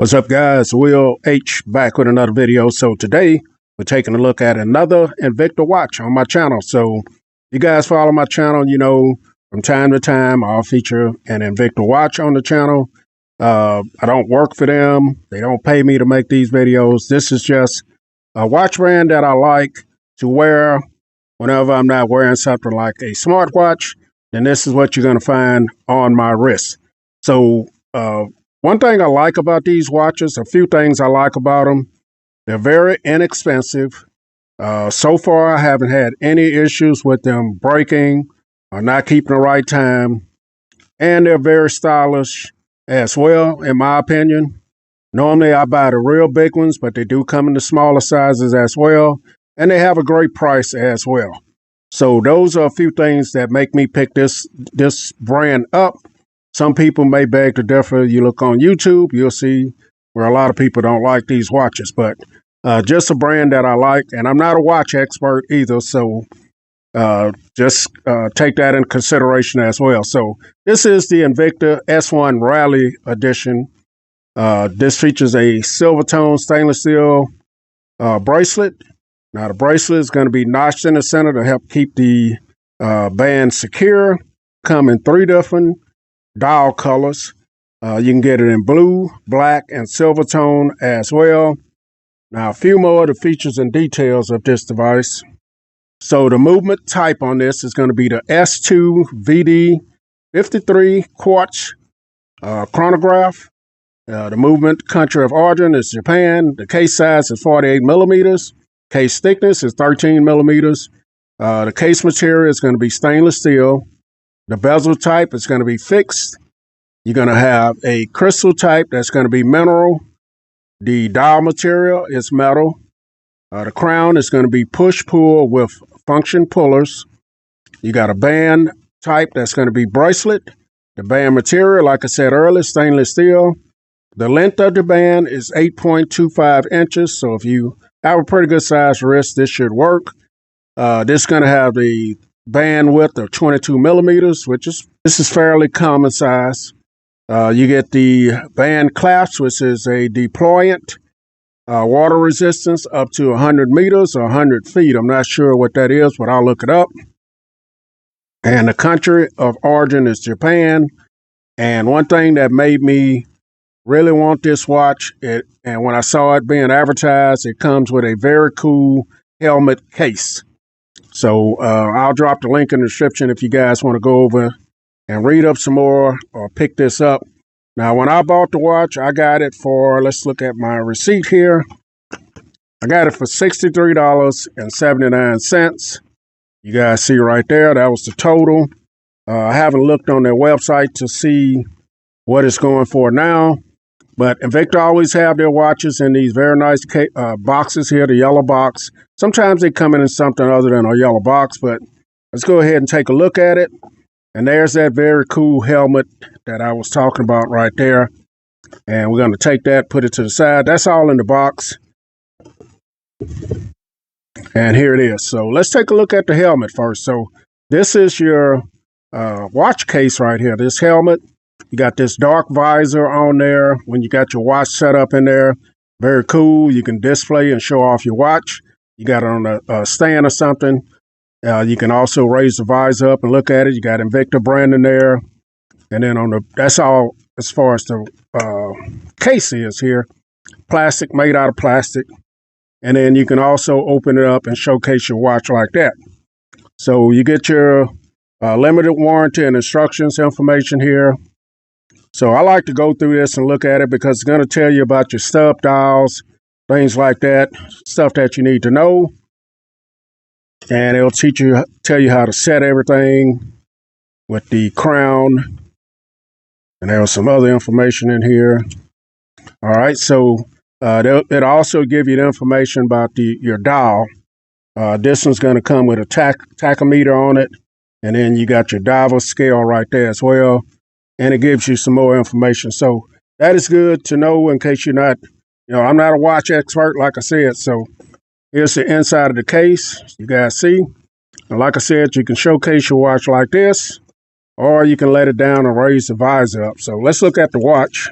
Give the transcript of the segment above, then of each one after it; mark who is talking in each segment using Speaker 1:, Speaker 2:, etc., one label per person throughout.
Speaker 1: What's up, guys? Will H back with another video. So today we're taking a look at another Invicta watch on my channel. So you guys follow my channel, you know, from time to time I'll feature an Invicta watch on the channel. I don't work for them. They don't pay me to make these videos. This is just a watch brand that I like to wear whenever I'm not wearing something like a smartwatch. Then this is what you're going to find on my wrist. So, one thing I like about these watches, a few things I like about them, they're very inexpensive. So far, I haven't had any issues with them breaking or not keeping the right time. And they're very stylish as well, in my opinion. Normally, I buy the real big ones, but they do come in the smaller sizes as well. And they have a great price as well. So those are a few things that make me pick this brand up. Some people may beg to differ. You look on YouTube, you'll see where a lot of people don't like these watches, but just a brand that I like. And I'm not a watch expert either, so just take that in consideration as well. So this is the Invicta S1 Rally Edition. This features a silver tone stainless steel bracelet. Now the bracelet is going to be notched in the center to help keep the band secure. Come in 3 different dial colors. You can get it in blue, black, and silver tone as well. Now, a few more of the features and details of this device. So the movement type on this is going to be the S2 VD53 Quartz chronograph. The movement country of origin is Japan. The case size is 48 millimeters. Case thickness is 13 millimeters. The case material is going to be stainless steel. The bezel type is going to be fixed. You're going to have a crystal type that's going to be mineral. The dial material is metal. The crown is going to be push-pull with function pullers. You got a band type that's going to be bracelet. The band material, like I said earlier, stainless steel. The length of the band is 8.25 inches. So if you have a pretty good sized wrist, this should work. This is going to have the band width of 22 millimeters, this is fairly common size. You get the band clasp, which is a deployant, water resistance up to 100 meters or 100 feet. I'm not sure what that is, but I'll look it up. And the country of origin is Japan. And one thing that made me really want this watch, and when I saw it being advertised, it comes with a very cool helmet case. So I'll drop the link in the description if you guys want to go over and read up some more or pick this up. Now, when I bought the watch, I got it for, let's look at my receipt here. I got it for $63.79. You guys see right there, that was the total. I haven't looked on their website to see what it's going for now. But Invicta always have their watches in these very nice boxes here, the yellow box. Sometimes they come in something other than a yellow box, but let's go ahead and take a look at it. And there's that very cool helmet that I was talking about right there. And we're going to take that, put it to the side. That's all in the box. And here it is. So let's take a look at the helmet first. So this is your watch case right here, this helmet. You got this dark visor on there when you got your watch set up in there. Very cool. You can display and show off your watch. You got it on a stand or something. You can also raise the visor up and look at it. You got Invicta brand in there. And then that's all as far as the case is here. Plastic, made out of plastic. And then you can also open it up and showcase your watch like that. So you get your limited warranty and instructions information here. So I like to go through this and look at it because it's going to tell you about your stub dials, things like that, stuff that you need to know. And it'll tell you how to set everything with the crown. And there was some other information in here. All right, so it'll also give you the information about your dial. This one's going to come with a tachometer on it. And then you got your diver scale right there as well. And it gives you some more information. So that is good to know in case you're not, I'm not a watch expert, like I said. So here's the inside of the case. You guys see. And like I said, you can showcase your watch like this, or you can let it down and raise the visor up. So let's look at the watch.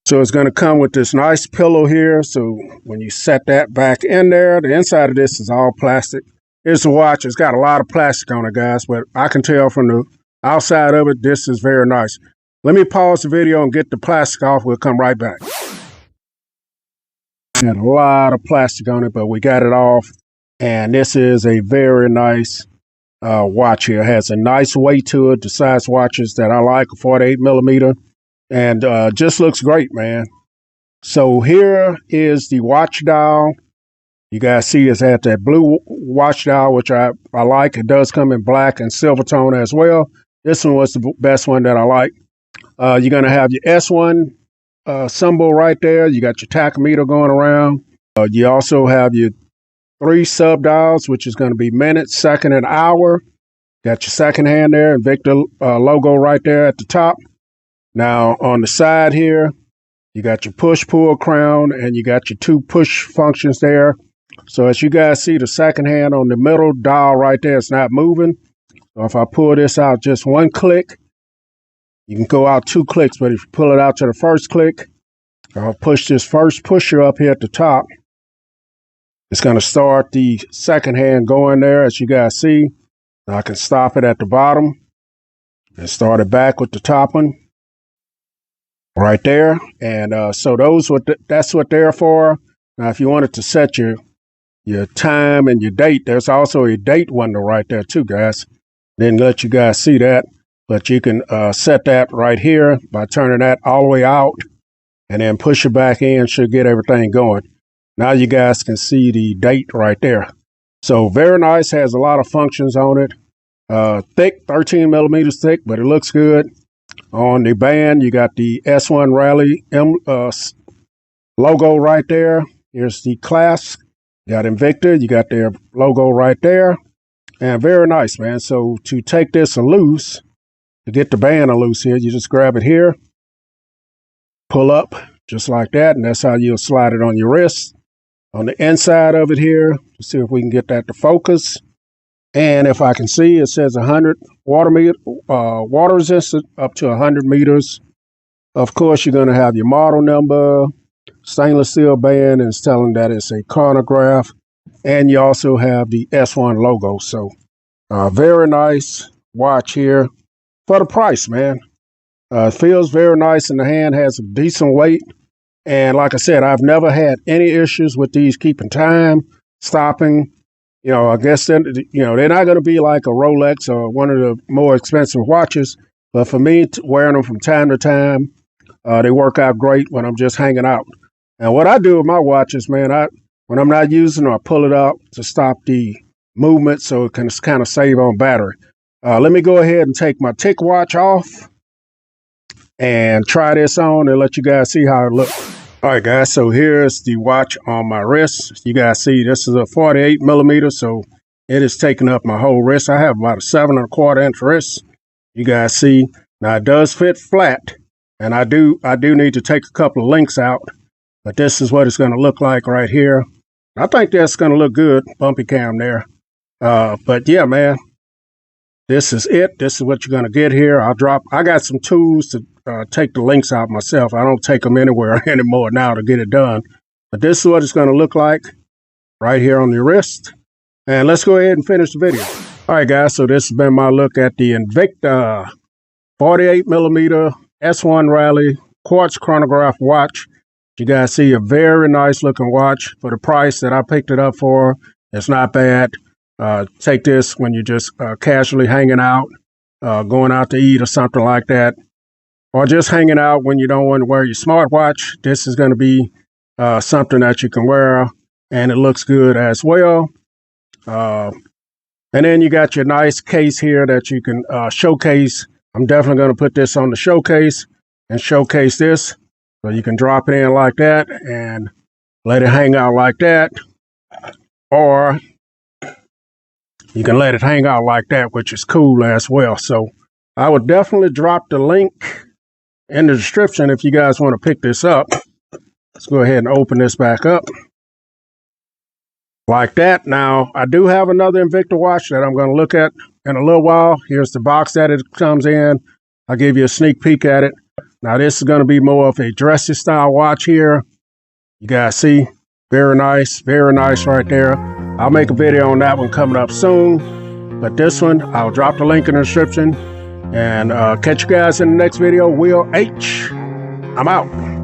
Speaker 1: So it's going to come with this nice pillow here. So when you set that back in there, the inside of this is all plastic. Here's the watch. It's got a lot of plastic on it, guys, but I can tell from the outside of it, this is very nice. Let me pause the video and get the plastic off. We'll come right back. Had a lot of plastic on it, but we got it off. And this is a very nice watch here. It has a nice weight to it. The size watches that I like, a 48 millimeter. And just looks great, man. So here is the watch dial. You guys see it's at that blue watch dial, which I like. It does come in black and silver tone as well. This one was the best one that I like. You're going to have your S1 symbol right there. You got your tachometer going around. You also have your 3 sub dials, which is going to be minutes, second, and hour. Got your second hand there, Invicta logo right there at the top. Now on the side here, you got your push-pull crown, and you got your 2 push functions there. So as you guys see, the second hand on the middle dial right there, it's not moving. So if I pull this out just 1 click, you can go out 2 clicks, but if you pull it out to the first click, I'll push this first pusher up here at the top. It's going to start the second hand going there, as you guys see. Now I can stop it at the bottom and start it back with the top one right there. And so that's what they're for. Now, if you wanted to set your time and your date, there's also a date window right there too, guys. Didn't let you guys see that, but you can set that right here by turning that all the way out and then push it back in. Should get everything going. Now you guys can see the date right there. So very nice, has a lot of functions on it. Thick, 13 millimeters thick, but it looks good. On the band, you got the S1 Rally logo right there. Here's the clasp. You got Invicta, you got their logo right there. And very nice, man. So to take this loose, to get the band loose here, you just grab it here, pull up just like that, and that's how you'll slide it on your wrist. On the inside of it here, let's see if we can get that to focus. And if I can see, it says 100 water resistant up to 100 meters. Of course, you're going to have your model number, stainless steel band, and it's telling that it's a chronograph. And you also have the S1 logo. So very nice watch here for the price, man. Feels very nice in the hand, has a decent weight. And like I said, I've never had any issues with these keeping time, stopping. You know, I guess they're not going to be like a Rolex or one of the more expensive watches. But for me, wearing them from time to time, they work out great when I'm just hanging out. And what I do with my watches, man, when I'm not using them, I pull it out to stop the movement so it can kind of save on battery. Let me go ahead and take my tick watch off and try this on and let you guys see how it looks. All right, guys, so here's the watch on my wrist. You guys see this is a 48 millimeter, so it is taking up my whole wrist. I have about a 7 1/4 inch wrist. You guys see, now it does fit flat, and I do need to take a couple of links out, but this is what it's going to look like right here. I think that's going to look good, bumpy cam there. But yeah, man, this is it. This is what you're going to get here. I got some tools to take the links out myself. I don't take them anywhere anymore now to get it done. But this is what it's going to look like right here on your wrist. And let's go ahead and finish the video. All right, guys, so this has been my look at the Invicta 48 millimeter S1 Rally Quartz chronograph watch. You guys see a very nice looking watch for the price that I picked it up for. It's not bad. Take this when you're just casually hanging out, going out to eat or something like that, or just hanging out when you don't want to wear your smartwatch. This is going to be something that you can wear, and it looks good as well. And then you got your nice case here that you can showcase. I'm definitely going to put this on the showcase and showcase this. So you can drop it in like that and let it hang out like that. Or you can let it hang out like that, which is cool as well. So I would definitely drop the link in the description if you guys want to pick this up. Let's go ahead and open this back up. Like that. Now, I do have another Invicta watch that I'm going to look at in a little while. Here's the box that it comes in. I'll give you a sneak peek at it. Now this is going to be more of a dressy style watch here. You guys see, very nice right there. I'll make a video on that one coming up soon. But this one, I'll drop the link in the description. And catch you guys in the next video. Will H. I'm out.